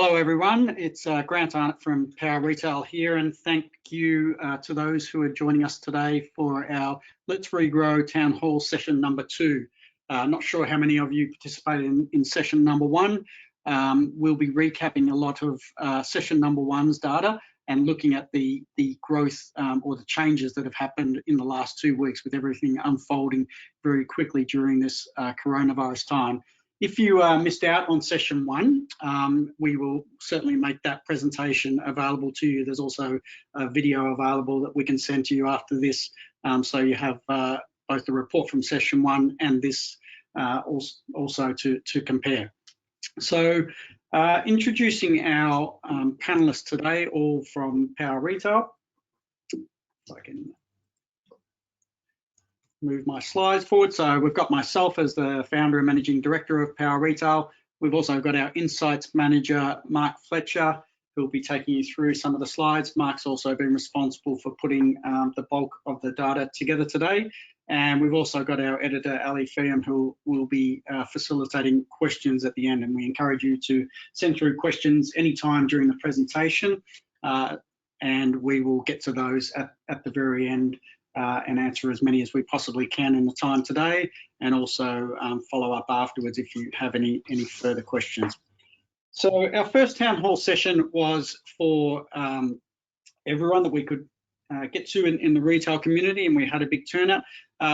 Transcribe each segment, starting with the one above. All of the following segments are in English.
Hello everyone, it's Grant Arnott from Power Retail here, and thank you to those who are joining us today for our Let's Regrow Town Hall session number 2. Not sure how many of you participated in session number 1. We'll be recapping a lot of session number 1's data and looking at the growth or the changes that have happened in the last 2 weeks, with everything unfolding very quickly during this coronavirus time. If you missed out on session 1, we will certainly make that presentation available to you. There's also a video available that we can send to you after this, so you have both the report from session 1 and this also to compare. So introducing our panelists today, all from Power Retail. If I can move my slides forward. So we've got myself as the founder and managing director of Power Retail. We've also got our insights manager, Mark Fletcher, who will be taking you through some of the slides. Mark's also been responsible for putting the bulk of the data together today. And we've also got our editor, Ali Fiam, who will be facilitating questions at the end. And we encourage you to send through questions anytime during the presentation, and we will get to those at the very end and answer as many as we possibly can in the time today, and also follow up afterwards if you have any further questions. So our first town hall session was for everyone that we could get to in the retail community, and we had a big turnout.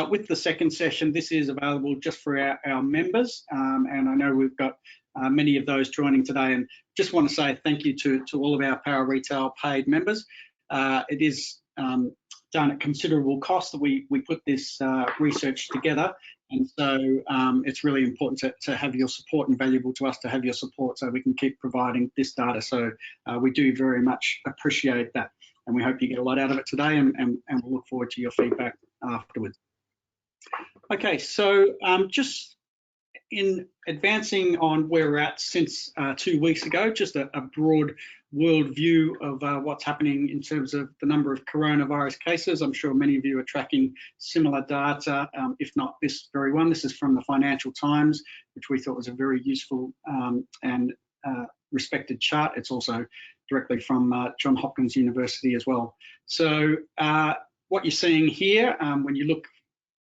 With the second session, this is available just for our members, and I know we've got many of those joining today, and just want to say thank you to all of our Power Retail paid members. It is done at considerable cost that we put this research together, and so it's really important to have your support, and valuable to us to have your support so we can keep providing this data. So we do very much appreciate that, and we hope you get a lot out of it today, and we'll look forward to your feedback afterwards. Okay, so just in advancing on where we're at since 2 weeks ago, just a broad world view of what's happening in terms of the number of coronavirus cases. I'm sure many of you are tracking similar data, if not this very one. This is from the Financial Times, which we thought was a very useful and respected chart. It's also directly from Johns Hopkins University as well. So what you're seeing here, when you look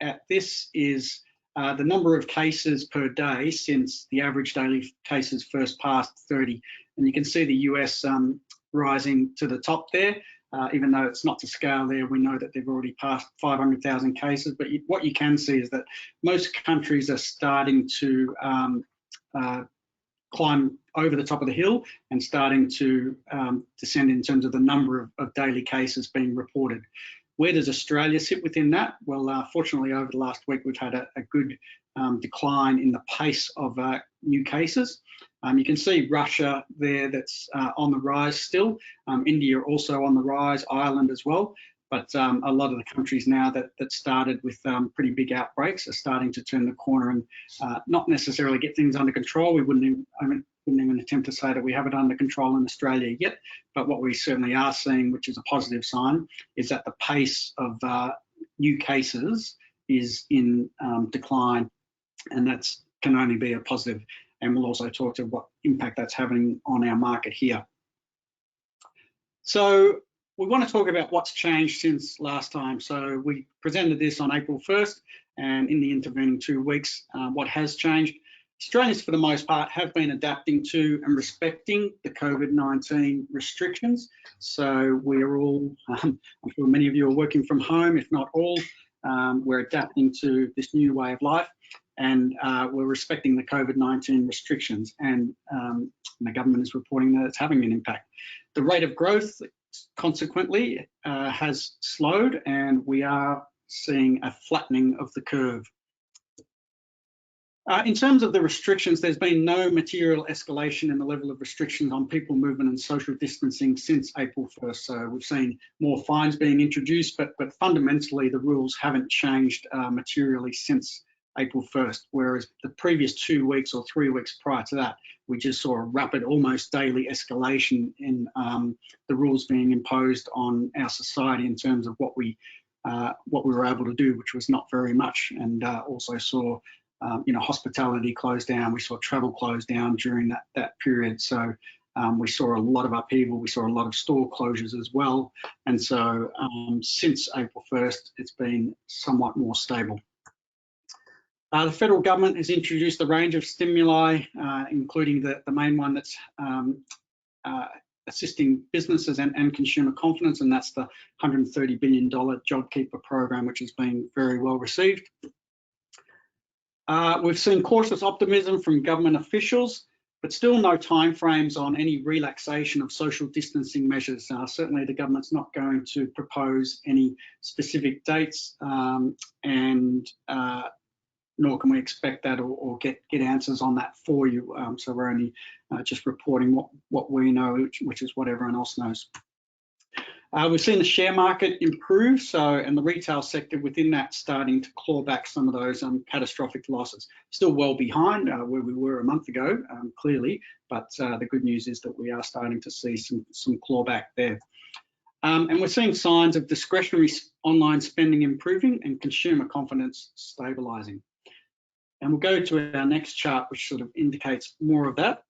at this, is the number of cases per day since the average daily cases first passed 30. And you can see the US rising to the top there, even though it's not to scale there. We know that they've already passed 500,000 cases, but what you can see is that most countries are starting to climb over the top of the hill and starting to descend in terms of the number of daily cases being reported. Where does Australia sit within that? Well, fortunately, over the last week, we've had a good decline in the pace of new cases. You can see Russia there, that's on the rise still. India also on the rise, Ireland as well. But a lot of the countries now that started with pretty big outbreaks are starting to turn the corner and not necessarily get things under control. We wouldn't even attempt to say that we have it under control in Australia yet, but what we certainly are seeing, which is a positive sign, is that the pace of new cases is in decline, and that can only be a positive. And we'll also talk to what impact that's having on our market here. So we want to talk about what's changed since last time. So we presented this on April 1st, and in the intervening 2 weeks, what has changed? Australians, for the most part, have been adapting to and respecting the COVID-19 restrictions. So we're all, I'm sure many of you are working from home, if not all. We're adapting to this new way of life, and we're respecting the COVID-19 restrictions, and the government is reporting that it's having an impact. The rate of growth, consequently, has slowed, and we are seeing a flattening of the curve. In terms of the restrictions, there's been no material escalation in the level of restrictions on people movement and social distancing since April 1st. So we've seen more fines being introduced, but fundamentally the rules haven't changed materially since April 1st, whereas the previous 2 weeks or 3 weeks prior to that, we just saw a rapid, almost daily escalation in the rules being imposed on our society in terms of what we were able to do, which was not very much, and also saw hospitality closed down. We saw travel closed down during that period. So we saw a lot of upheaval, we saw a lot of store closures as well. And so since April 1st, it's been somewhat more stable. The federal government has introduced a range of stimuli, including the main one that's assisting businesses and consumer confidence, and that's the $130 billion JobKeeper program, which has been very well received. We've seen cautious optimism from government officials, but still no timeframes on any relaxation of social distancing measures. Certainly the government's not going to propose any specific dates, and nor can we expect that or get answers on that for you. So we're only just reporting what we know, which is what everyone else knows. We've seen the share market improve, and the retail sector within that starting to claw back some of those catastrophic losses. Still well behind where we were a month ago, clearly, but the good news is that we are starting to see some clawback there. And we're seeing signs of discretionary online spending improving and consumer confidence stabilising. And we'll go to our next chart, which sort of indicates more of that.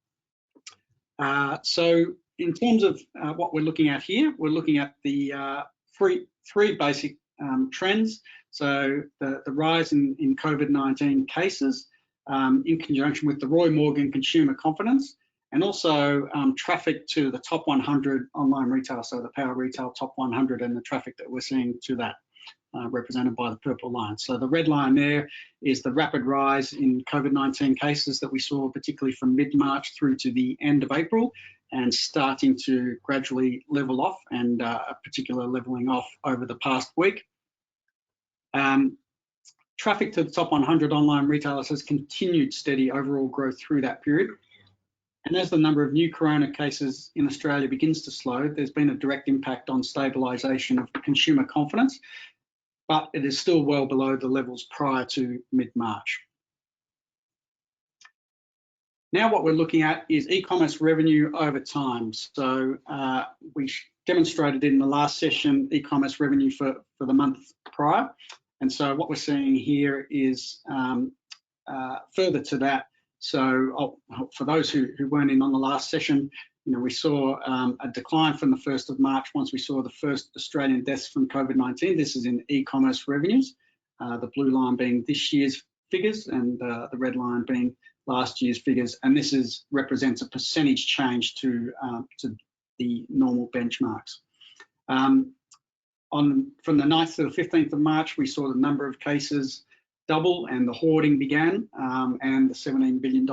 So in terms of what we're looking at here, we're looking at the three basic trends. So the rise in COVID-19 cases in conjunction with the Roy Morgan consumer confidence, and also traffic to the top 100 online retail, so the Power Retail top 100 and the traffic that we're seeing to that, represented by the purple line. So the red line there is the rapid rise in COVID-19 cases that we saw, particularly from mid-March through to the end of April, and starting to gradually level off, and a particular leveling off over the past week. Traffic to the top 100 online retailers has continued steady overall growth through that period. And as the number of new corona cases in Australia begins to slow, there's been a direct impact on stabilisation of consumer confidence, but it is still well below the levels prior to mid-March. Now what we're looking at is e-commerce revenue over time. So we demonstrated in the last session e-commerce revenue for the month prior. And so what we're seeing here is further to that. So for those who weren't in on the last session, we saw a decline from the 1st of March once we saw the first Australian deaths from COVID-19. This is in e-commerce revenues, the blue line being this year's figures and the red line being last year's figures. And this represents a percentage change to the normal benchmarks. From the 9th to the 15th of March, we saw the number of cases double and the hoarding began, and the $17 billion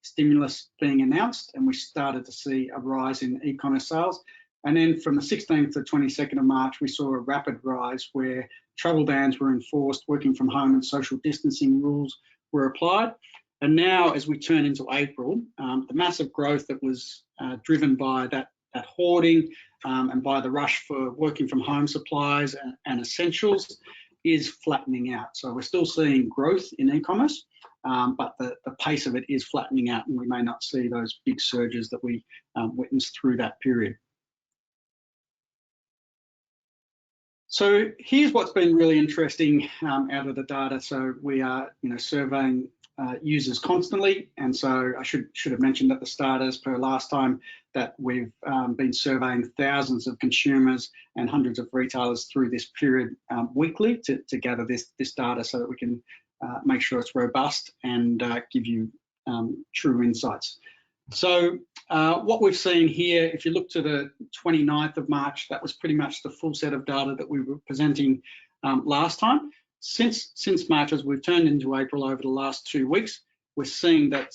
stimulus being announced, and we started to see a rise in e-commerce sales. And then from the 16th to 22nd of March, we saw a rapid rise where travel bans were enforced, working from home and social distancing rules were applied. And now as we turn into April, the massive growth that was driven by that hoarding and by the rush for working from home supplies and essentials is flattening out. So we're still seeing growth in e-commerce, but the pace of it is flattening out, and we may not see those big surges that we witnessed through that period. So here's what's been really interesting out of the data. So we are surveying users constantly, and so I should have mentioned at the start, as per last time, that we've been surveying thousands of consumers and hundreds of retailers through this period weekly to gather this data so that we can make sure it's robust and give you true insights. So what we've seen here, if you look to the 29th of March, that was pretty much the full set of data that we were presenting last time. Since March, as we've turned into April over the last 2 weeks, we're seeing that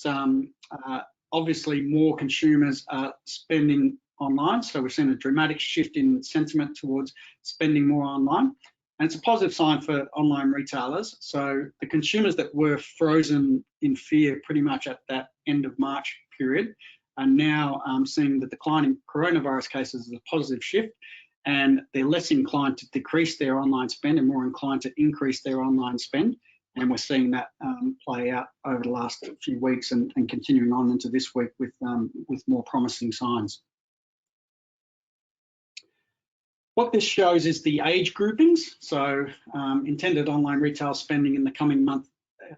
obviously more consumers are spending online. So we're seeing a dramatic shift in sentiment towards spending more online. And it's a positive sign for online retailers. So the consumers that were frozen in fear pretty much at that end of March period are now seeing the decline in coronavirus cases as a positive shift, and they're less inclined to decrease their online spend and more inclined to increase their online spend. And we're seeing that play out over the last few weeks and continuing on into this week with more promising signs. What this shows is the age groupings, so intended online retail spending in the coming month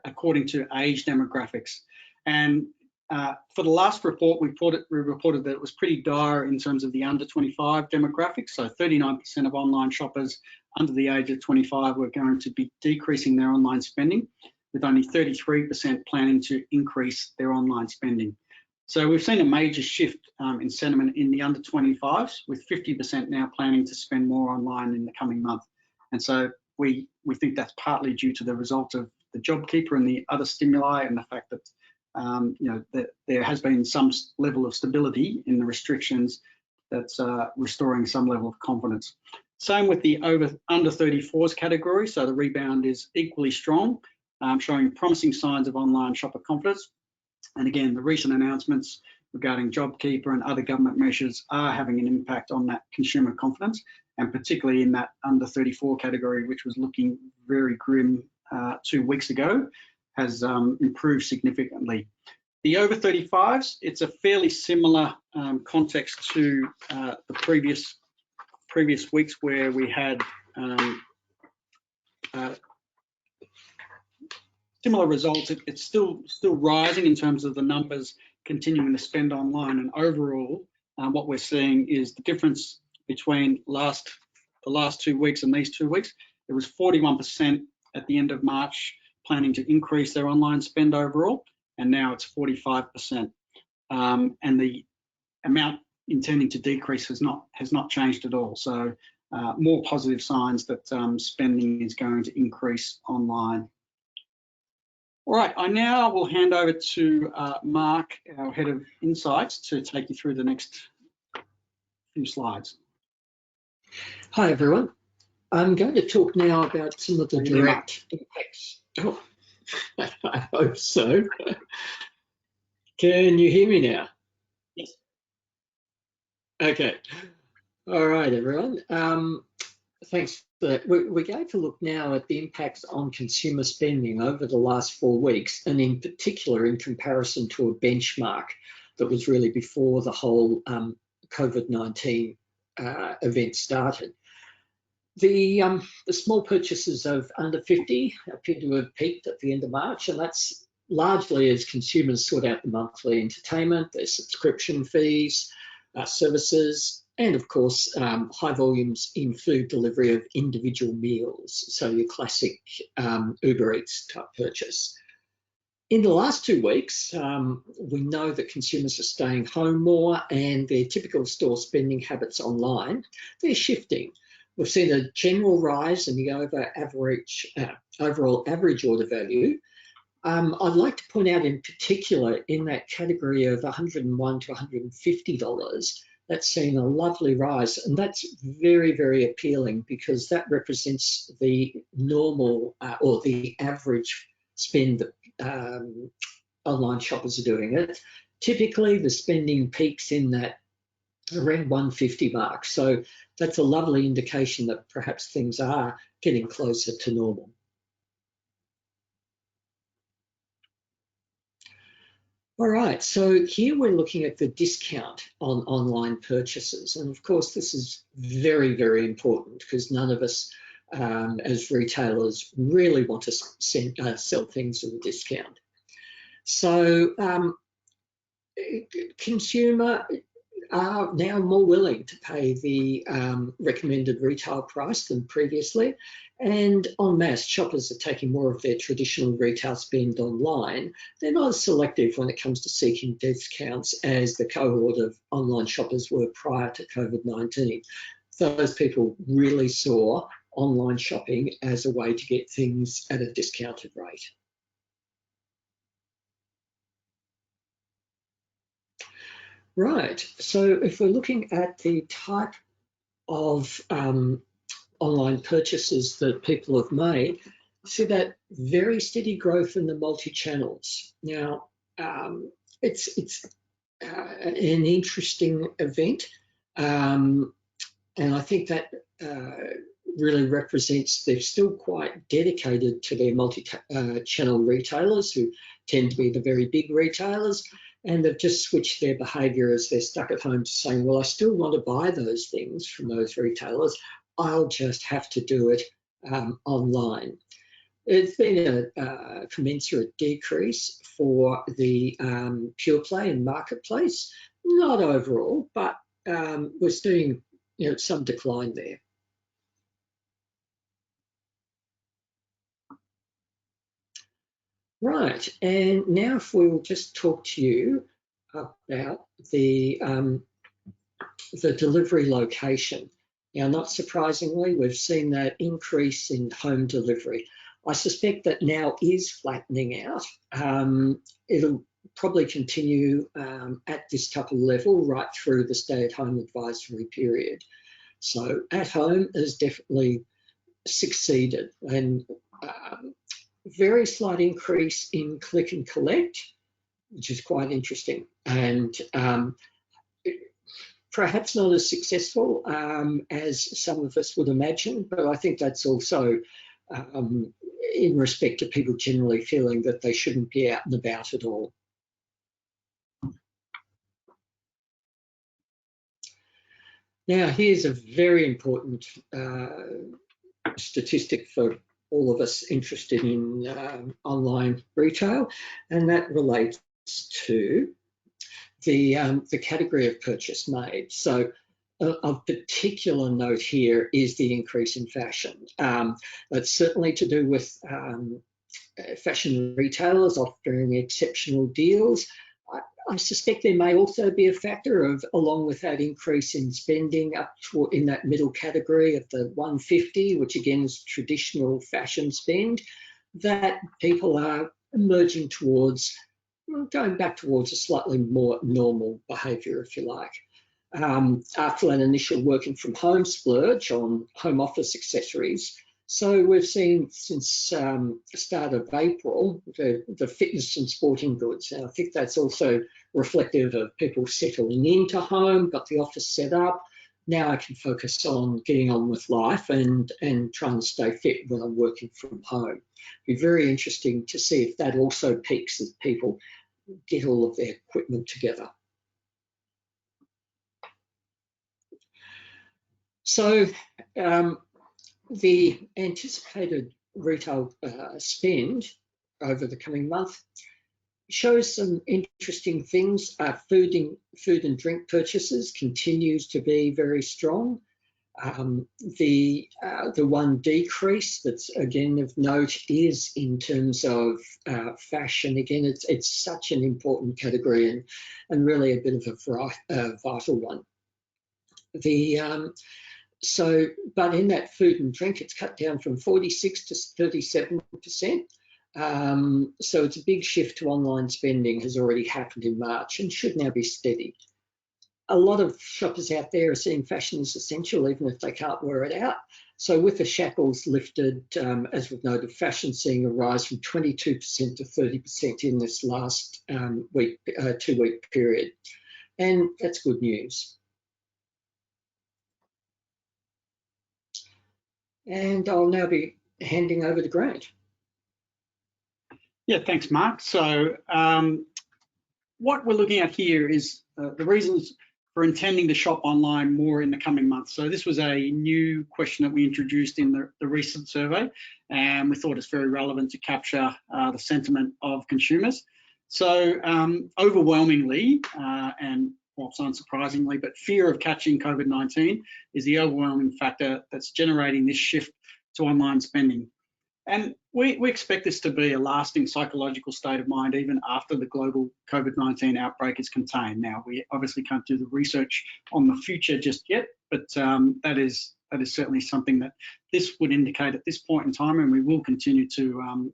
according to age demographics. And For the last report, we reported that it was pretty dire in terms of the under 25 demographic. So 39% of online shoppers under the age of 25 were going to be decreasing their online spending, with only 33% planning to increase their online spending. So we've seen a major shift in sentiment in the under 25s, with 50% now planning to spend more online in the coming month. And so we think that's partly due to the result of the JobKeeper and the other stimuli, and the fact that that there has been some level of stability in the restrictions that's restoring some level of confidence. Same with the under 34s category. So the rebound is equally strong, showing promising signs of online shopper confidence. And again, the recent announcements regarding JobKeeper and other government measures are having an impact on that consumer confidence, and particularly in that under 34 category, which was looking very grim 2 weeks ago, has improved significantly. The over 35s, it's a fairly similar context to the previous weeks, where we had similar results. It's still rising in terms of the numbers continuing to spend online, and overall what we're seeing is the difference between the last 2 weeks and these 2 weeks. It was 41% at the end of March planning to increase their online spend overall, and now it's 45%. And the amount intending to decrease has not changed at all. So more positive signs that spending is going to increase online. All right, I now will hand over to Mark, our Head of Insights, to take you through the next few slides. Hi, everyone. I'm going to talk now about some of the direct impacts. Oh, I hope so. Can you hear me now? Yes. Okay. All right, everyone. Thanks for that. We're going to look now at the impacts on consumer spending over the last 4 weeks, and in particular in comparison to a benchmark that was really before the whole COVID-19 event started. The small purchases of under 50 appear to have peaked at the end of March, and that's largely as consumers sort out the monthly entertainment, their subscription fees, services, and of course high volumes in food delivery of individual meals, so your classic Uber Eats type purchase. In the last 2 weeks, we know that consumers are staying home more, and their typical store spending habits online, they're shifting. We've seen a general rise in the overall average order value. I'd like to point out in particular in that category of $101 to $150, that's seen a lovely rise, and that's very, very appealing because that represents the normal or the average spend that online shoppers are doing. It typically the spending peaks in that around 150 mark, so that's a lovely indication that perhaps things are getting closer to normal. All right, so here we're looking at the discount on online purchases. And of course, this is very, very important because none of us as retailers really want to sell things at a discount. So consumer are now more willing to pay the recommended retail price than previously, and en masse shoppers are taking more of their traditional retail spend online. They're not as selective when it comes to seeking discounts as the cohort of online shoppers were prior to COVID-19. Those people really saw online shopping as a way to get things at a discounted rate. Right, so if we're looking at the type of online purchases that people have made, see that very steady growth in the multi-channels. Now, it's an interesting event, and I think that really represents they're still quite dedicated to their multi-channel retailers, who tend to be the very big retailers, and they've just switched their behaviour as they're stuck at home to saying, well, I still want to buy those things from those retailers, I'll just have to do it online. It's been a commensurate decrease for the pure play and marketplace. Not overall, but we're seeing some decline there. Right, and now if we will just talk to you about the delivery location. Now, not surprisingly, we've seen that increase in home delivery. I suspect that now is flattening out. It'll probably continue at this type of level right through the stay-at-home advisory period. So at home has definitely succeeded, and very slight increase in click and collect, which is quite interesting, and perhaps not as successful as some of us would imagine, but I think that's also in respect to people generally feeling that they shouldn't be out and about at all. Now, here's a very important statistic for all of us interested in online retail, and that relates to the category of purchase made. So of particular note here is the increase in fashion. That's certainly to do with fashion retailers offering exceptional deals. I suspect there may also be a factor of, along with that increase in spending up to, in that middle category of the 150, which again is traditional fashion spend, that people are emerging towards, going back towards a slightly more normal behaviour, if you like. After an initial working from home splurge on home office accessories, so we've seen since the start of April, the fitness and sporting goods. And I think that's also reflective of people settling into home, got the office set up. Now I can focus on getting on with life and trying to stay fit when I'm working from home. It'd be very interesting to see if that also peaks as people get all of their equipment together. So the anticipated retail spend over the coming month shows some interesting things. Food and drink purchases continues to be very strong. The one decrease that's again of note is in terms of fashion. Again, it's such an important category and really a bit of a vital one. But in that food and drink, it's cut down from 46 to 37%. So it's a big shift to online spending has already happened in March and should now be steady. A lot of shoppers out there are seeing fashion as essential, even if they can't wear it out. So with the shackles lifted, as we've noted, fashion seeing a rise from 22% to 30% in this last 2-week period. And that's good news. And I'll now be handing over to Grant. Yeah, thanks, Mark. So what we're looking at here is the reasons for intending to shop online more in the coming months. So this was a new question that we introduced in the recent survey, and we thought it's very relevant to capture the sentiment of consumers. So overwhelmingly, and perhaps unsurprisingly, but fear of catching COVID-19 is the overwhelming factor that's generating this shift to online spending. And we expect this to be a lasting psychological state of mind even after the global COVID-19 outbreak is contained. Now, we obviously can't do the research on the future just yet, but that is certainly something that this would indicate at this point in time, and we will continue to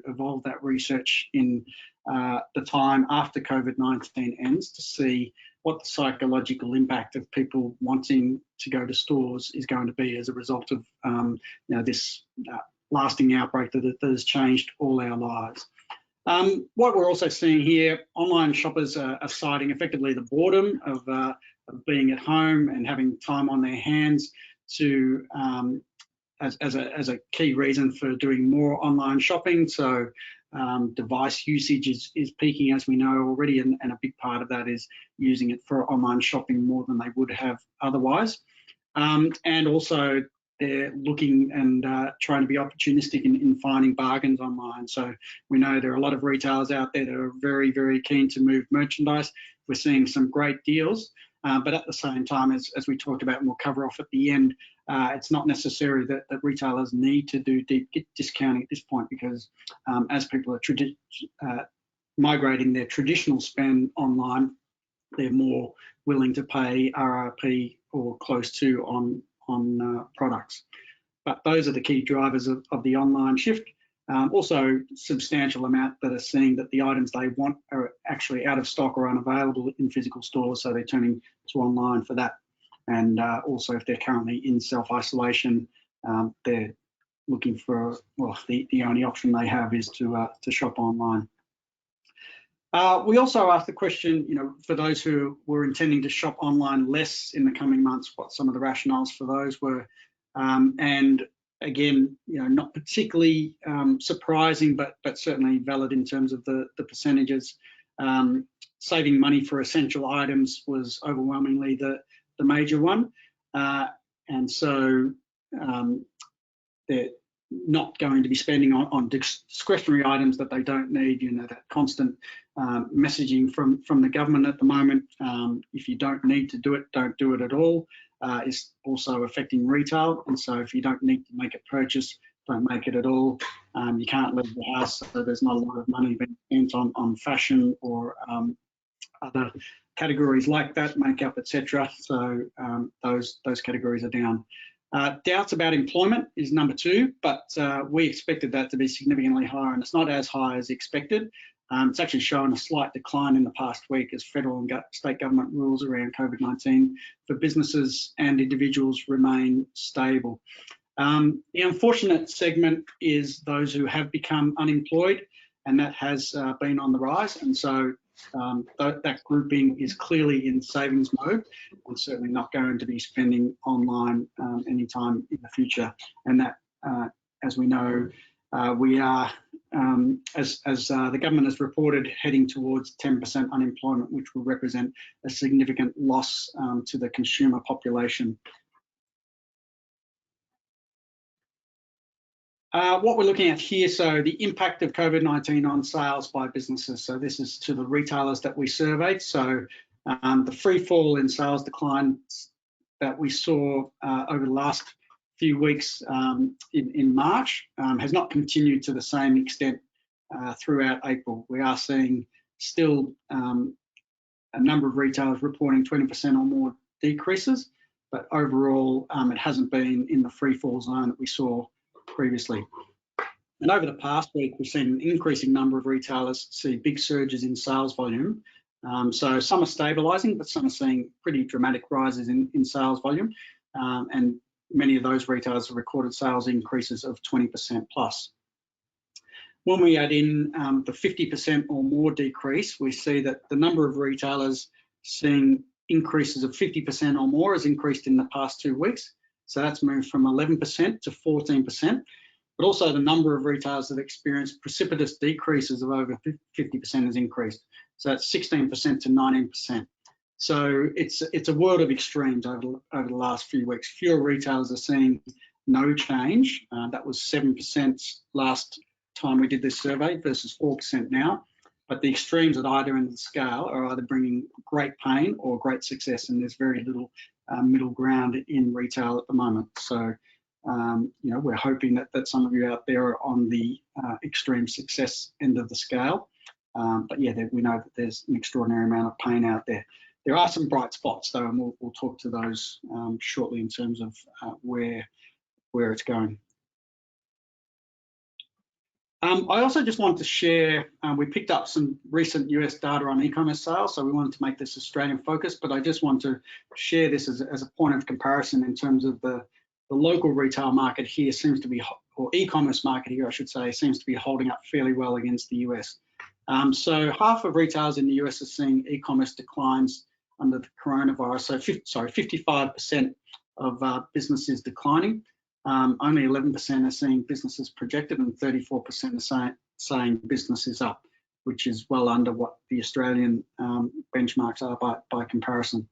evolve that research in the time after COVID-19 ends to see what the psychological impact of people wanting to go to stores is going to be as a result of this lasting outbreak that has changed all our lives. What we're also seeing here, online shoppers are citing effectively the boredom of being at home and having time on their hands to as a key reason for doing more online shopping. So device usage is peaking, as we know already, and a big part of that is using it for online shopping more than they would have otherwise. And also they're looking and trying to be opportunistic in finding bargains online. So we know there are a lot of retailers out there that are very, very keen to move merchandise. We're seeing some great deals, but at the same time, as we talked about and we'll cover off at the end, it's not necessary that retailers need to do deep discounting at this point, because as people are migrating their traditional spend online, they're more willing to pay RRP or close to on products. But those are the key drivers of the online shift. Also, substantial amount that are seeing that the items they want are actually out of stock or unavailable in physical stores, so they're turning to online for that. And also, if they're currently in self-isolation, they're looking for, well, the only option they have is to shop online. We also asked the question, for those who were intending to shop online less in the coming months, what some of the rationales for those were. And again, not particularly surprising, but certainly valid in terms of the percentages. Saving money for essential items was overwhelmingly the major one. And so they're not going to be spending on discretionary items that they don't need. That constant messaging from the government at the moment, if you don't need to do it, don't do it at all, is also affecting retail. And so if you don't need to make a purchase, don't make it at all. You can't leave the house, so there's not a lot of money being spent on fashion or other categories like that, makeup, etc. So those categories are down. Doubts about employment is number 2, but we expected that to be significantly higher, and it's not as high as expected. It's actually shown a slight decline in the past week as federal and state government rules around COVID-19 for businesses and individuals remain stable. The unfortunate segment is those who have become unemployed, and that has been on the rise. And so that grouping is clearly in savings mode and certainly not going to be spending online anytime in the future. And that, as we know, we are, as the government has reported, heading towards 10% unemployment, which will represent a significant loss to the consumer population. What we're looking at here, so the impact of COVID-19 on sales by businesses. So this is to the retailers that we surveyed. So the free fall in sales declines that we saw over the last few weeks in March has not continued to the same extent throughout April. We are seeing still a number of retailers reporting 20% or more decreases, but overall it hasn't been in the free fall zone that we saw previously. And over the past week, we've seen an increasing number of retailers see big surges in sales volume. So some are stabilising, but some are seeing pretty dramatic rises in sales volume. And many of those retailers have recorded sales increases of 20% plus. When we add in the 50% or more decrease, we see that the number of retailers seeing increases of 50% or more has increased in the past 2 weeks. So that's moved from 11% to 14%, but also the number of retailers that experienced precipitous decreases of over 50% has increased. So that's 16% to 19%. So it's a world of extremes over the last few weeks. Fewer retailers are seeing no change. That was 7% last time we did this survey versus 4% now. But the extremes at either end of the scale are either bringing great pain or great success, and there's very little middle ground in retail at the moment. So, we're hoping that some of you out there are on the extreme success end of the scale. But yeah, we know that there's an extraordinary amount of pain out there. There are some bright spots though, and we'll talk to those shortly in terms of where it's going. I also just wanted to share, we picked up some recent US data on e-commerce sales, so we wanted to make this Australian focused, but I just want to share this as a point of comparison in terms of the local retail market here seems to be, or e-commerce market here, I should say, seems to be holding up fairly well against the US. So half of retailers in the US are seeing e-commerce declines under the coronavirus, so 55% of businesses declining. Only 11% are seeing businesses projected and 34% are saying businesses up, which is well under what the Australian benchmarks are by comparison.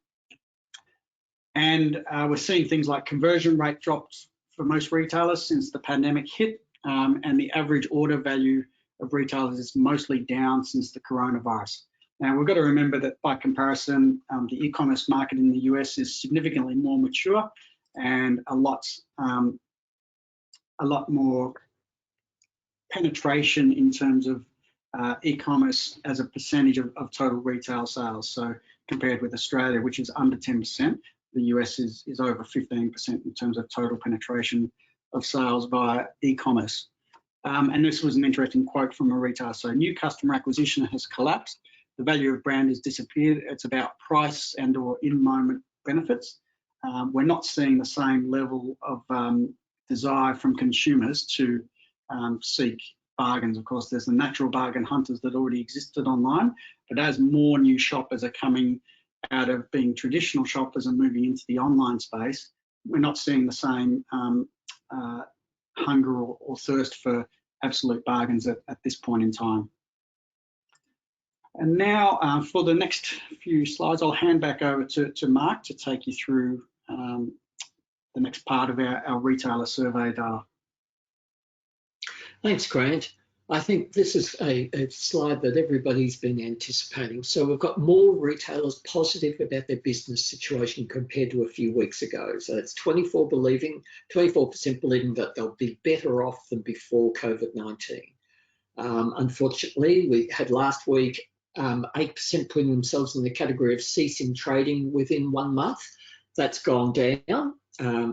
And we're seeing things like conversion rate drops for most retailers since the pandemic hit, and the average order value of retailers is mostly down since the coronavirus. Now, we've got to remember that by comparison, the e-commerce market in the US is significantly more mature and a lot more penetration in terms of e-commerce as a percentage of total retail sales. So compared with Australia, which is under 10%, the US is over 15% in terms of total penetration of sales via e-commerce. And this was an interesting quote from a retailer. So new customer acquisition has collapsed. The value of brand has disappeared. It's about price and or in-moment benefits. We're not seeing the same level of desire from consumers to seek bargains. Of course, there's the natural bargain hunters that already existed online, but as more new shoppers are coming out of being traditional shoppers and moving into the online space, we're not seeing the same hunger or thirst for absolute bargains at this point in time. And now for the next few slides, I'll hand back over to Mark to take you through the next part of our retailer survey data. Thanks, Grant. I think this is a slide that everybody's been anticipating. So we've got more retailers positive about their business situation compared to a few weeks ago. So it's 24% believing that they'll be better off than before COVID-19. Unfortunately, we had last week 8% putting themselves in the category of ceasing trading within 1 month. That's gone down,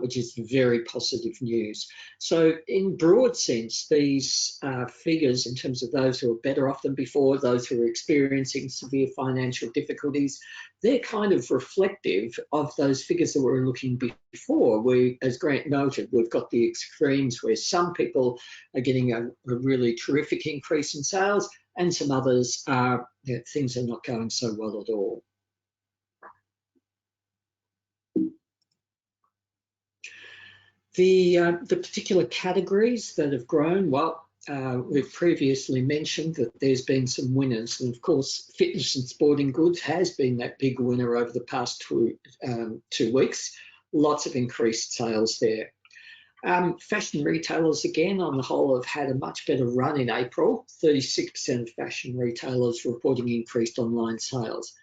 which is very positive news. So in broad sense, these figures in terms of those who are better off than before, those who are experiencing severe financial difficulties, they're kind of reflective of those figures that we were looking before. As Grant noted, we've got the extremes where some people are getting a really terrific increase in sales and some others are, things are not going so well at all. The particular categories that have grown, well, we've previously mentioned that there's been some winners, and of course fitness and sporting goods has been that big winner over the past 2 weeks. Lots of increased sales there. Fashion retailers, again, on the whole, have had a much better run in April. 36% of fashion retailers reporting increased online sales.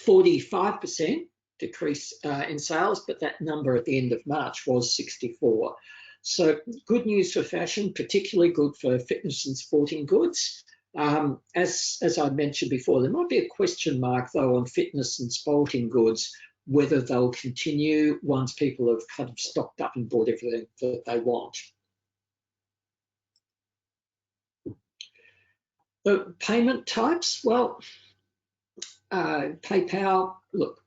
45% decrease in sales, but that number at the end of March was 64. So good news for fashion, particularly good for fitness and sporting goods. As I mentioned before, there might be a question mark though on fitness and sporting goods, whether they'll continue once people have kind of stocked up and bought everything that they want. The payment types, well, PayPal, look,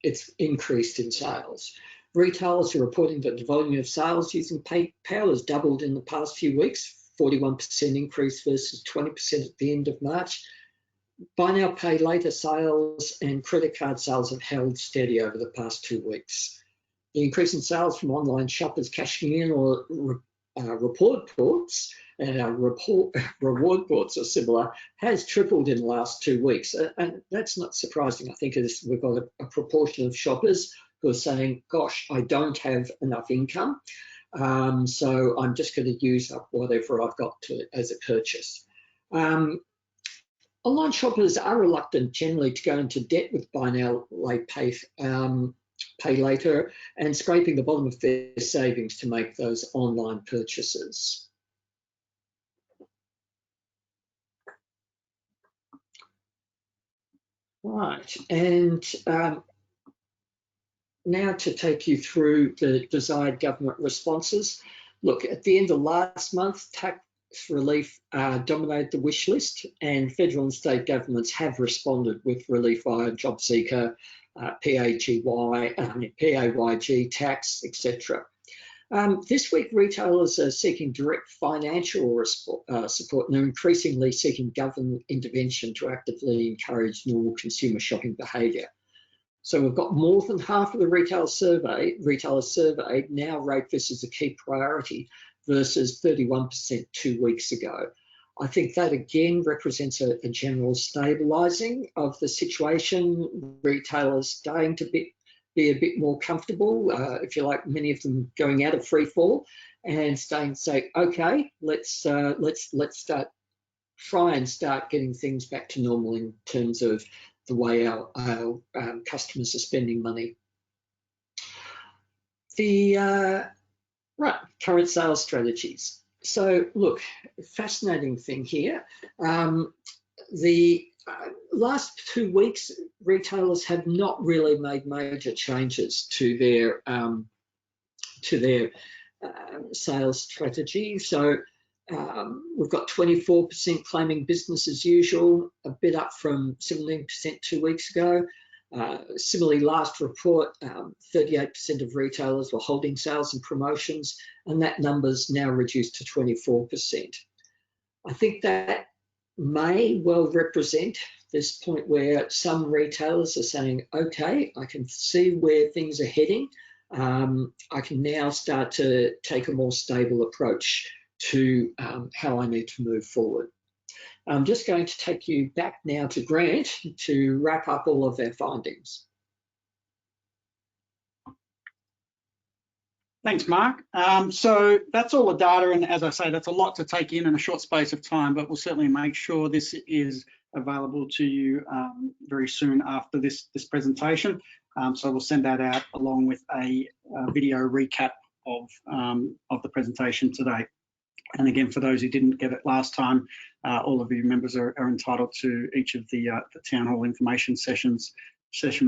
it's increased in sales. Retailers are reporting that the volume of sales using PayPal has doubled in the past few weeks, 41% increase versus 20% at the end of March. Buy now, pay later sales and credit card sales have held steady over the past 2 weeks. The increase in sales from online shoppers cashing in or reward ports, and our reward ports are similar, has tripled in the last 2 weeks. And that's not surprising. I think we've got a proportion of shoppers who are saying, gosh, I don't have enough income, so I'm just going to use up whatever I've got as a purchase. Online shoppers are reluctant generally to go into debt with buy now, pay later, and scraping the bottom of their savings to make those online purchases. Right, and now to take you through the desired government responses. Look, at the end of last month, tax relief dominated the wish list, and federal and state governments have responded with relief via JobSeeker, PAYG tax, etc. This week, retailers are seeking direct financial support and are increasingly seeking government intervention to actively encourage normal consumer shopping behaviour. So we've got more than half of the retailers surveyed now rate this as a key priority versus 31% 2 weeks ago. I think that again represents a general stabilising of the situation. Retailers starting to be a bit more comfortable, if you like, many of them going out of free fall and say, okay, let's start getting things back to normal in terms of the way our customers are spending money. The current sales strategies. So look, fascinating thing here. The last 2 weeks, retailers have not really made major changes to their sales strategy. So we've got 24% claiming business as usual, a bit up from 17% 2 weeks ago. Similarly, last report, 38% of retailers were holding sales and promotions, and that number's now reduced to 24%. I think that may well represent this point where some retailers are saying, okay, I can see where things are heading. I can now start to take a more stable approach to how I need to move forward. I'm just going to take you back now to Grant to wrap up all of their findings. Thanks, Mark. So that's all the data, and as I say, that's a lot to take in a short space of time, but we'll certainly make sure this is available to you very soon after this presentation. So we'll send that out along with a video recap of the presentation today. And again, for those who didn't get it last time, all of you members are entitled to each of the town hall information session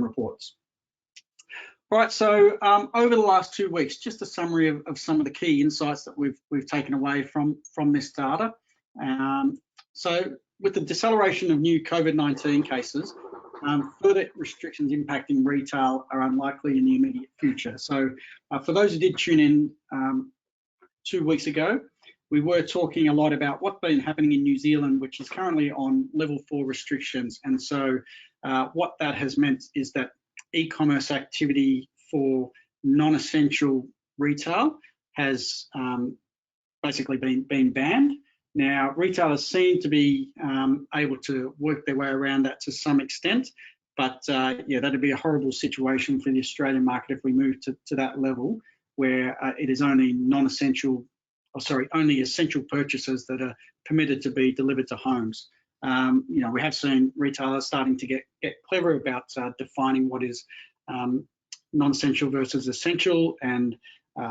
reports. All right, so over the last 2 weeks, just a summary of some of the key insights that we've taken away from this data. So with the deceleration of new COVID-19 cases, further restrictions impacting retail are unlikely in the immediate future. So for those who did tune in 2 weeks ago, we were talking a lot about what's been happening in New Zealand, which is currently on level 4 restrictions. And so what that has meant is that e-commerce activity for non-essential retail has basically been banned. Now, retailers seem to be able to work their way around that to some extent, but yeah, that'd be a horrible situation for the Australian market if we move to that level where it is only only essential purchases that are permitted to be delivered to homes. You know, we have seen retailers starting to get clever about defining what is non-essential versus essential, and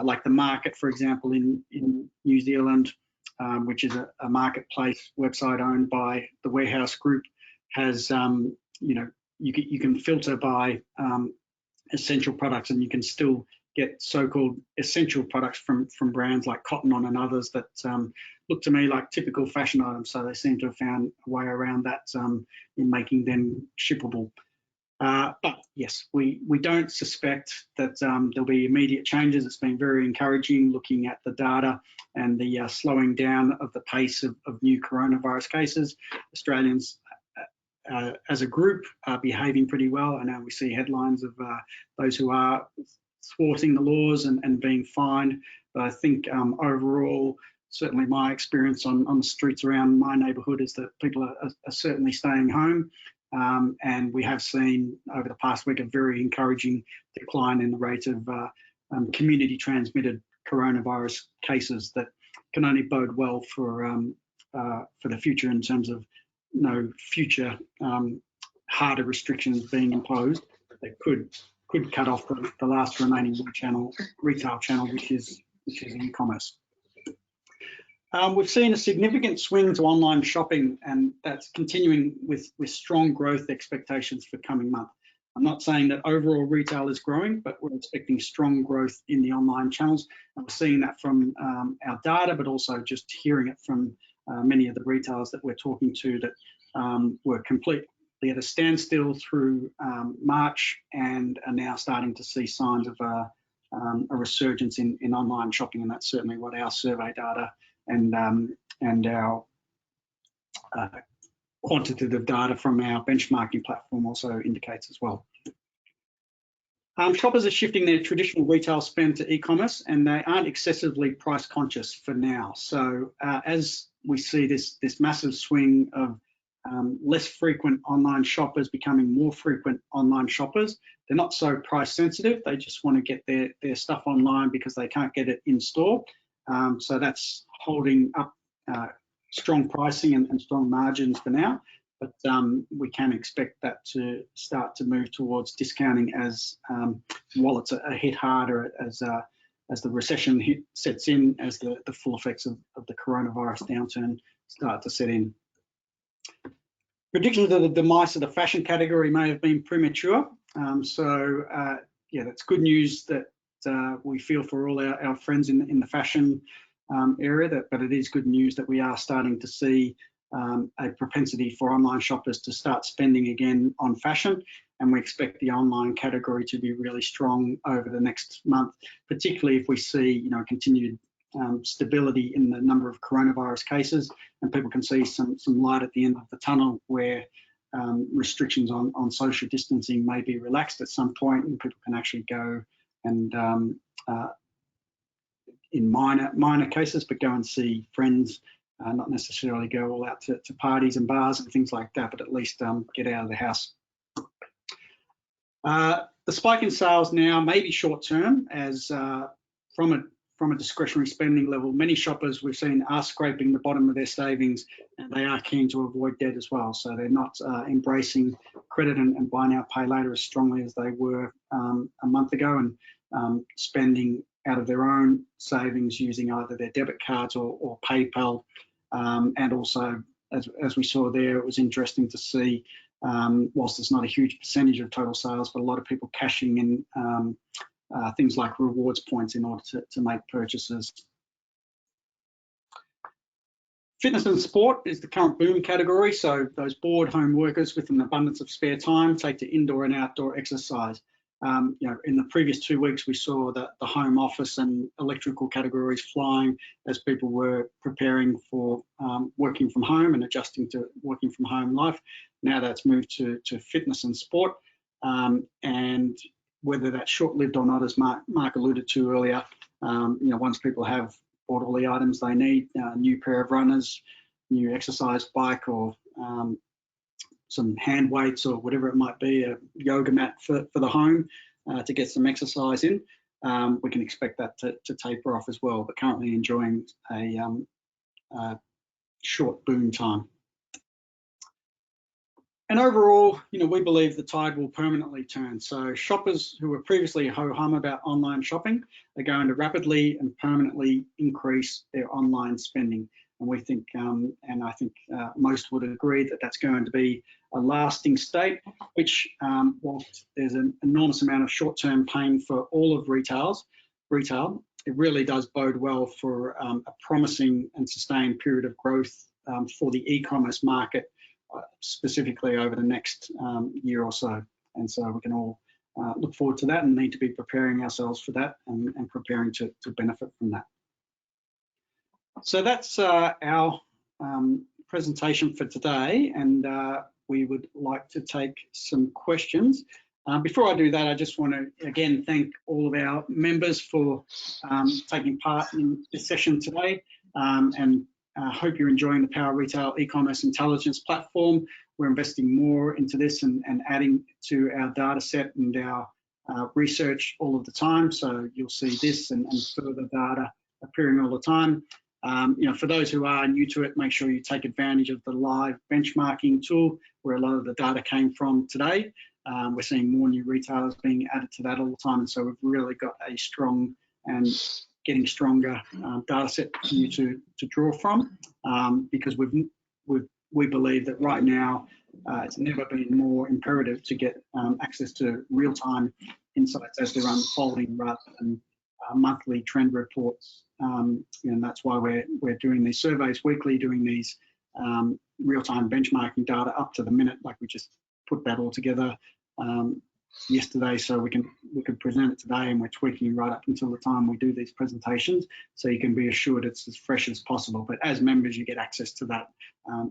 like the Market, for example, in New Zealand, which is a marketplace website owned by the Warehouse Group, has you know, you can filter by essential products, and you can still get so-called essential products from brands like Cotton On and others that look to me like typical fashion items. So they seem to have found a way around that in making them shippable. But yes, we don't suspect that there'll be immediate changes. It's been very encouraging looking at the data and the slowing down of the pace of new coronavirus cases. Australians as a group are behaving pretty well. I know we see headlines of those who are thwarting the laws and being fined, but I think overall, certainly my experience on the streets around my neighbourhood is that people are certainly staying home, and we have seen over the past week a very encouraging decline in the rate of community transmitted coronavirus cases that can only bode well for the future in terms of no future harder restrictions being imposed that could cut off the last remaining retail channel, which is e-commerce. We've seen a significant swing to online shopping, and that's continuing with strong growth expectations for coming month. I'm not saying that overall retail is growing, but we're expecting strong growth in the online channels. And we're seeing that from our data, but also just hearing it from many of the retailers that we're talking to that were completely at a standstill through March and are now starting to see signs of a resurgence in online shopping, and that's certainly what our survey data and our quantitative data from our benchmarking platform also indicates as well. Shoppers are shifting their traditional retail spend to e-commerce, and they aren't excessively price conscious for now. So as we see this massive swing of less frequent online shoppers becoming more frequent online shoppers. They're not so price sensitive. They just want to get their stuff online because they can't get it in store. So that's holding up strong pricing and strong margins for now. But we can expect that to start to move towards discounting as wallets are hit harder as the recession sets in, as the full effects of the coronavirus downturn start to set in. Predictions of the demise of the fashion category may have been premature. Yeah, that's good news that we feel for all our friends in the fashion area, but it is good news that we are starting to see a propensity for online shoppers to start spending again on fashion, and we expect the online category to be really strong over the next month, particularly if we see continued stability in the number of coronavirus cases, and people can see some light at the end of the tunnel where restrictions on social distancing may be relaxed at some point, and people can actually go and in minor cases, but go and see friends, not necessarily go all out to parties and bars and things like that, but at least get out of the house. The spike in sales now may be short term, as from a discretionary spending level, many shoppers we've seen are scraping the bottom of their savings, and they are keen to avoid debt as well. So they're not embracing credit and buy now, pay later as strongly as they were a month ago, and spending out of their own savings using either their debit cards or PayPal. And also, as we saw there, it was interesting to see, whilst it's not a huge percentage of total sales, but a lot of people cashing in things like rewards points in order to make purchases. Fitness and sport is the current boom category. So those bored home workers with an abundance of spare time take to indoor and outdoor exercise. In the previous 2 weeks, we saw that the home office and electrical categories flying as people were preparing for working from home and adjusting to working from home life. Now that's moved to fitness and sport, and whether that's short-lived or not, as Mark alluded to earlier, once people have bought all the items they need, new pair of runners, new exercise bike, or some hand weights or whatever it might be, a yoga mat for the home to get some exercise in, we can expect that to taper off as well, but currently enjoying a short boom time. And overall, we believe the tide will permanently turn. So shoppers who were previously ho-hum about online shopping are going to rapidly and permanently increase their online spending. And we think, and I think most would agree, that that's going to be a lasting state, which, whilst there's an enormous amount of short-term pain for all of retail, it really does bode well for a promising and sustained period of growth for the e-commerce market, specifically over the next year or so. And so we can all look forward to that and need to be preparing ourselves for that and preparing to benefit from that. So that's our presentation for today, and we would like to take some questions. Before I do that, I just want to again thank all of our members for taking part in this session today, and hope you're enjoying the Power Retail e-commerce intelligence platform. We're investing more into this and adding to our data set and our research all of the time. So you'll see this and further data appearing all the time. For those who are new to it, make sure you take advantage of the live benchmarking tool where a lot of the data came from today. We're seeing more new retailers being added to that all the time, and so we've really got a strong and getting stronger data set for you to draw from, because we believe that right now it's never been more imperative to get access to real-time insights as they're unfolding rather than monthly trend reports. And that's why we're doing these surveys weekly, doing these real-time benchmarking data up to the minute. Like we just put that all together yesterday, so we could present it today, and we're tweaking right up until the time we do these presentations, so you can be assured it's as fresh as possible. But as members, you get access to that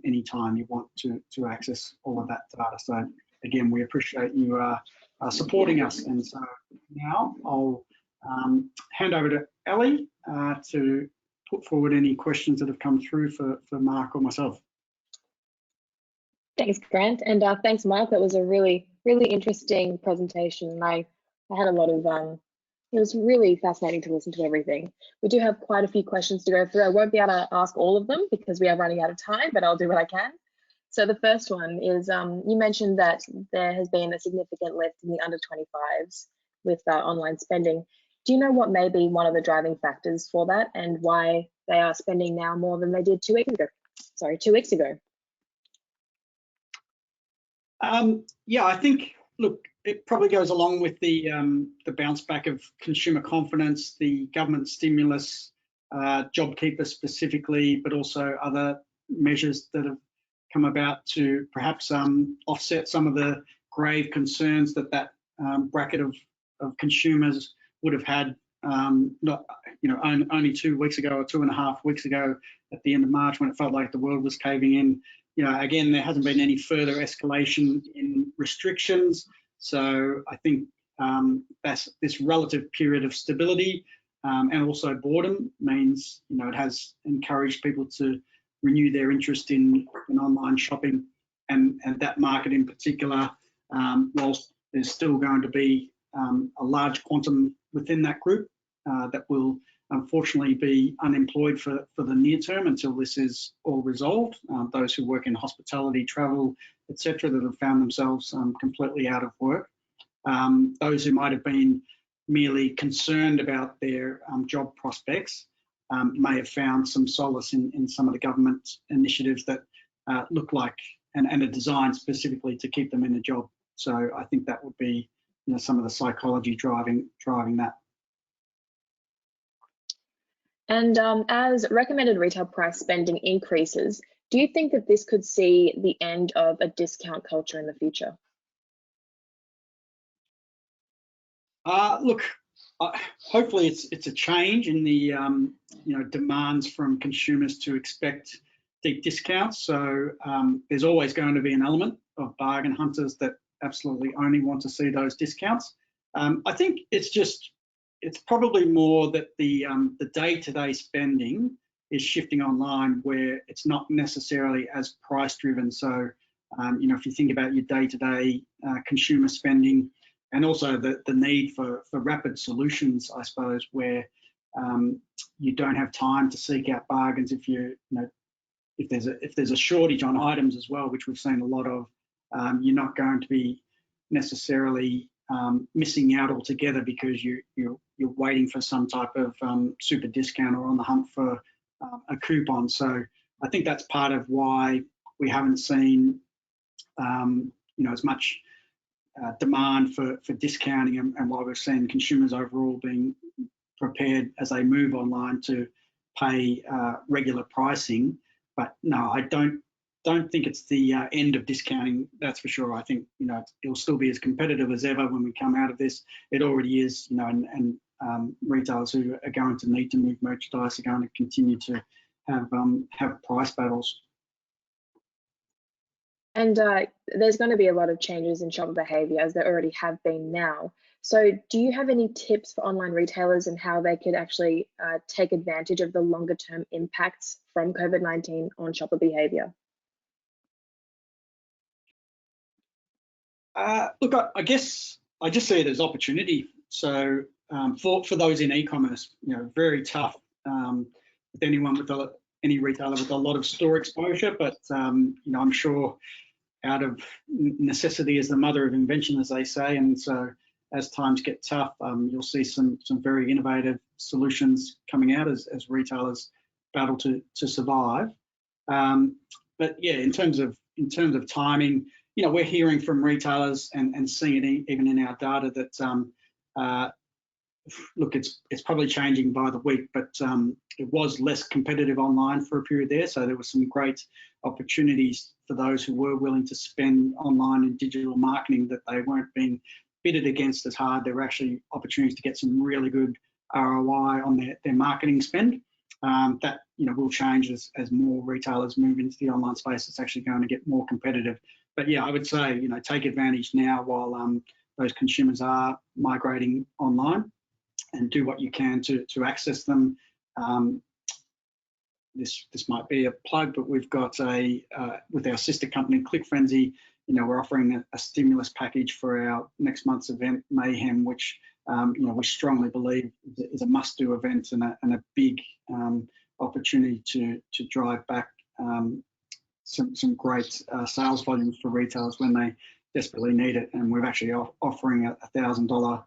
anytime you want to access all of that data. So again, we appreciate you supporting us. And so now I'll hand over to Ellie to put forward any questions that have come through for Mark or myself. Thanks, Grant, and thanks, Mark. That was a really, really interesting presentation, and I had a lot of it was really fascinating to listen to everything. We do have quite a few questions to go through. I won't be able to ask all of them because we are running out of time, but I'll do what I can. So the first one is, you mentioned that there has been a significant lift in the under 25s with online spending. Do you know what may be one of the driving factors for that and why they are spending now more than they did 2 weeks ago? Sorry, 2 weeks ago. Yeah, I think, look, it probably goes along with the bounce back of consumer confidence, the government stimulus, JobKeeper specifically, but also other measures that have come about to perhaps offset some of the grave concerns that bracket of consumers would have had not, only 2 weeks ago or 2.5 weeks ago at the end of March when it felt like the world was caving in. Again, there hasn't been any further escalation in restrictions. So I think that's this relative period of stability and also boredom means, it has encouraged people to renew their interest in online shopping and that market in particular, whilst there's still going to be a large quantum within that group that will unfortunately be unemployed for the near term until this is all resolved. Those who work in hospitality, travel, etc., that have found themselves completely out of work. Those who might have been merely concerned about their job prospects may have found some solace in some of the government initiatives that look like and are designed specifically to keep them in a job. So I think that would be some of the psychology driving that. And as recommended retail price spending increases, do you think that this could see the end of a discount culture in the future? Look, hopefully it's a change in the demands from consumers to expect deep discounts. So there's always going to be an element of bargain hunters that absolutely only want to see those discounts. I think it's probably more that the day-to-day spending is shifting online where it's not necessarily as price driven. So, if you think about your day-to-day consumer spending and also the need for rapid solutions, I suppose, where you don't have time to seek out bargains if if there's a shortage on items as well, which we've seen a lot of, you're not going to be necessarily missing out altogether because you're waiting for some type of super discount or on the hunt for a coupon. So I think that's part of why we haven't seen as much demand for discounting and why we've seen consumers overall being prepared as they move online to pay regular pricing. But no, I don't think it's the end of discounting, that's for sure. I think it'll still be as competitive as ever when we come out of this. It already is, and retailers who are going to need to move merchandise are going to continue to have price battles. And there's going to be a lot of changes in shopper behaviour, as there already have been now. So do you have any tips for online retailers and how they could actually take advantage of the longer term impacts from COVID-19 on shopper behaviour? Look, I guess I just see it as opportunity. So for those in e-commerce, very tough with anyone any retailer with a lot of store exposure. But I'm sure out of necessity is the mother of invention, as they say. And so as times get tough, you'll see some very innovative solutions coming out as retailers battle to survive. But yeah, in terms of timing, we're hearing from retailers and seeing it even in our data that look, it's probably changing by the week, but it was less competitive online for a period there. So there were some great opportunities for those who were willing to spend online in digital marketing that they weren't being bidded against as hard. There were actually opportunities to get some really good ROI on their marketing spend. That will change as more retailers move into the online space. It's actually going to get more competitive. But yeah, I would say take advantage now while those consumers are migrating online, and do what you can to access them this might be a plug, but we've got with our sister company Click Frenzy, we're offering a stimulus package for our next month's event, Mayhem, which we strongly believe is a must-do event and a big opportunity to drive back some great sales volumes for retailers when they desperately need it. And we're actually offering a $1,000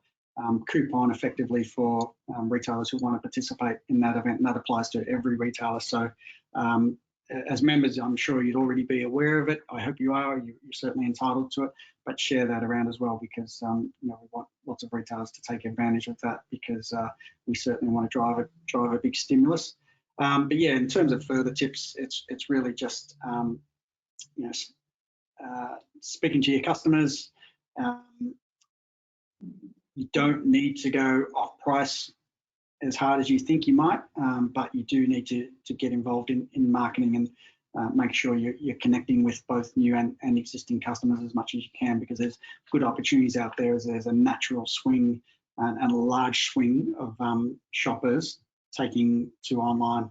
coupon effectively for retailers who want to participate in that event, and that applies to every retailer. So as members, I'm sure you'd already be aware of it. I hope you are. You're certainly entitled to it, but share that around as well, because we want lots of retailers to take advantage of that, because we certainly want to drive a big stimulus. But yeah, in terms of further tips, it's really just speaking to your customers. You don't need to go off price as hard as you think you might, but you do need to get involved in marketing and make sure you're connecting with both new and existing customers as much as you can, because there's good opportunities out there. As there's a natural swing and a large swing of shoppers taking to online.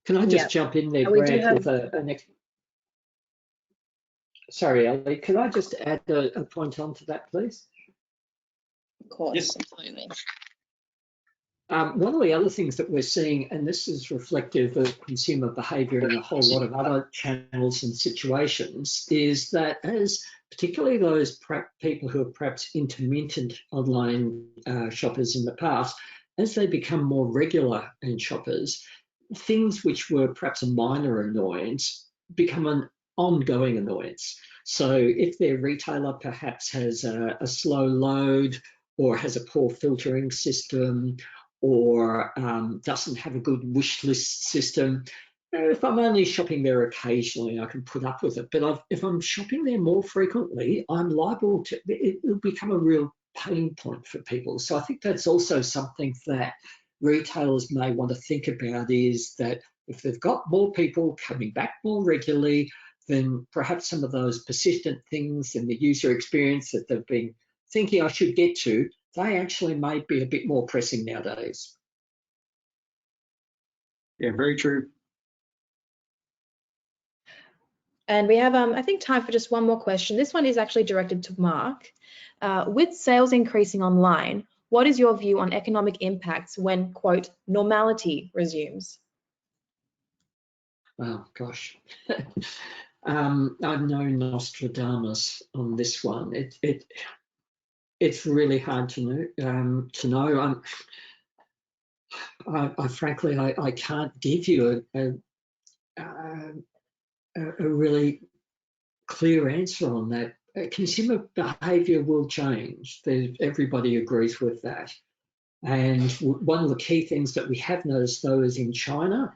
Can I just jump in there, Brad, with an next? Sorry, Ali, could I just add a point onto that, please? Of course, yes. absolutely. One of the other things that we're seeing, and this is reflective of consumer behaviour in a whole lot of other channels and situations, is that as particularly those people who are perhaps intermittent online shoppers in the past, as they become more regular in shoppers, things which were perhaps a minor annoyance become an ongoing annoyance. So if their retailer perhaps has a slow load, or has a poor filtering system, or doesn't have a good wish list system, if I'm only shopping there occasionally, I can put up with it. But if I'm shopping there more frequently, I'm liable to, it'll become a real pain point for people. So I think that's also something that retailers may want to think about, is that if they've got more people coming back more regularly, then perhaps some of those persistent things in the user experience that they've been thinking I should get to, they actually may be a bit more pressing nowadays. Yeah, very true. And we have, I think, time for just one more question. This one is actually directed to Mark. With sales increasing online, what is your view on economic impacts when, quote, normality resumes? Oh, gosh. I'm no Nostradamus on this one. It's really hard to know. I frankly, I can't give you a really clear answer on that. Consumer behaviour will change. Everybody agrees with that. And one of the key things that we have noticed, though, is in China,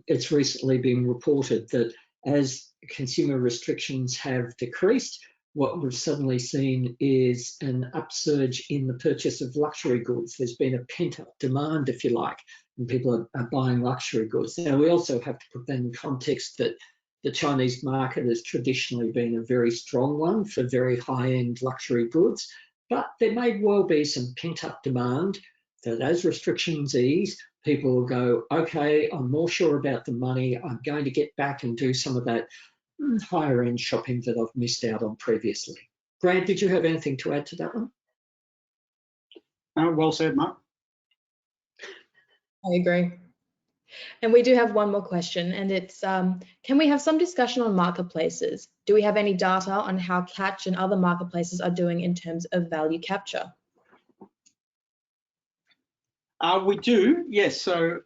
it's recently been reported that as consumer restrictions have decreased, what we've suddenly seen is an upsurge in the purchase of luxury goods. There's been a pent-up demand, if you like, and people are buying luxury goods. Now, we also have to put that in context that the Chinese market has traditionally been a very strong one for very high-end luxury goods, but there may well be some pent-up demand that as restrictions ease, people will go, okay, I'm more sure about the money, I'm going to get back and do some of that higher end shopping that I've missed out on previously. Grant, did you have anything to add to that one? Well said, Mark. I agree. And we do have one more question, and it's, can we have some discussion on marketplaces? Do we have any data on how Catch and other marketplaces are doing in terms of value capture? We do, yes. So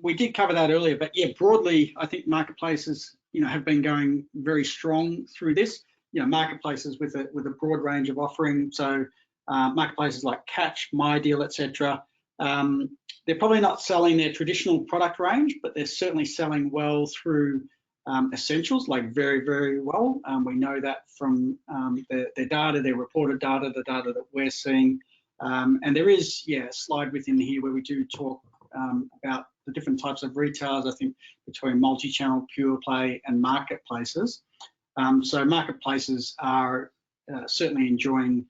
we did cover that earlier, but yeah, broadly, I think marketplaces, have been going very strong through this. Marketplaces with a broad range of offering. So marketplaces like Catch, MyDeal, etc. They're probably not selling their traditional product range, but they're certainly selling well through essentials, like very, very well. We know that from their data, their reported data, the data that we're seeing. And there is, a slide within here where we do talk about the different types of retailers, I think, between multi-channel, pure play, and marketplaces. So marketplaces are certainly enjoying,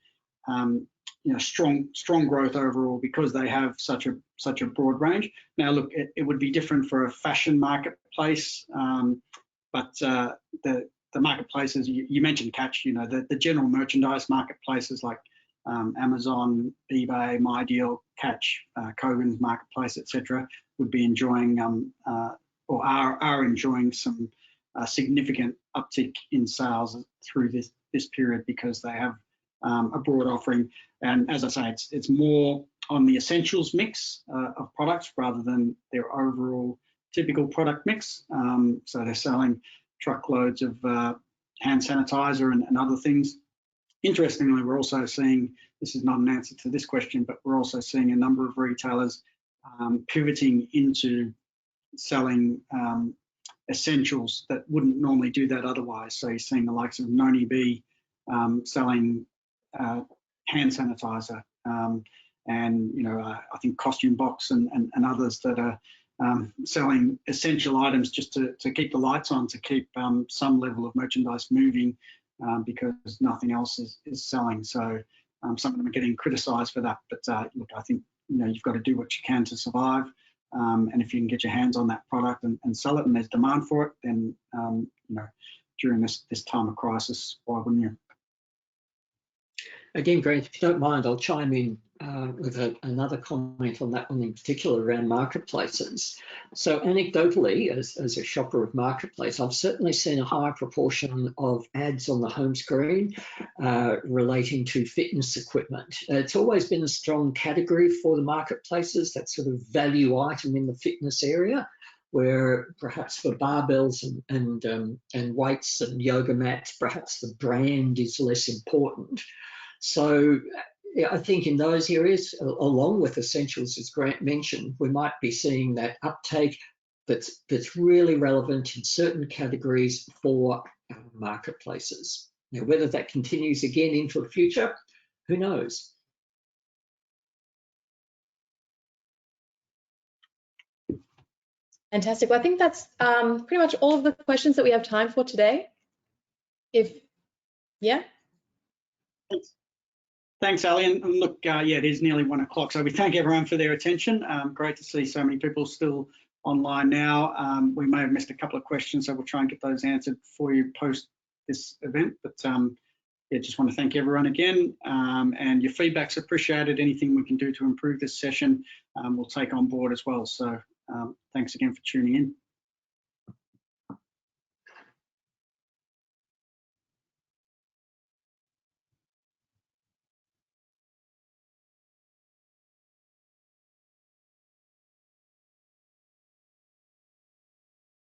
strong growth overall, because they have such a such a broad range. Now, look, it would be different for a fashion marketplace, but the marketplaces you mentioned, Catch, the general merchandise marketplaces like Amazon, eBay, MyDeal, Catch, Kogan's Marketplace, etc., would be enjoying or are enjoying some significant uptick in sales through this period because they have a broad offering. And as I say, it's more on the essentials mix of products rather than their overall typical product mix. So they're selling truckloads of hand sanitizer and other things. Interestingly, we're also seeing, this is not an answer to this question, but we're also seeing a number of retailers pivoting into selling essentials that wouldn't normally do that otherwise. So you're seeing the likes of Noni B selling hand sanitizer, and I think Costume Box and others that are selling essential items just to keep the lights on, to keep some level of merchandise moving, because nothing else is selling. So some of them are getting criticised for that, but look, I think you've got to do what you can to survive, and if you can get your hands on that product and sell it, and there's demand for it, then during this time of crisis, why wouldn't you? Again, Grant, if you don't mind, I'll chime in with another comment on that one in particular around marketplaces. So anecdotally, as a shopper of marketplace, I've certainly seen a higher proportion of ads on the home screen relating to fitness equipment. It's always been a strong category for the marketplaces, that sort of value item in the fitness area, where perhaps for barbells and weights and yoga mats, perhaps the brand is less important. So I think in those areas, along with essentials, as Grant mentioned, we might be seeing that uptake that's really relevant in certain categories for marketplaces. Now, whether that continues again into the future, who knows? Fantastic. Well, I think that's pretty much all of the questions that we have time for today. Yeah. Thanks, Ali. And look, yeah, it is nearly 1 o'clock, so we thank everyone for their attention. Great to see so many people still online now. We may have missed a couple of questions, so we'll try and get those answered for you post this event. But yeah, just want to thank everyone again, and your feedback's appreciated. Anything we can do to improve this session, we'll take on board as well. So thanks again for tuning in.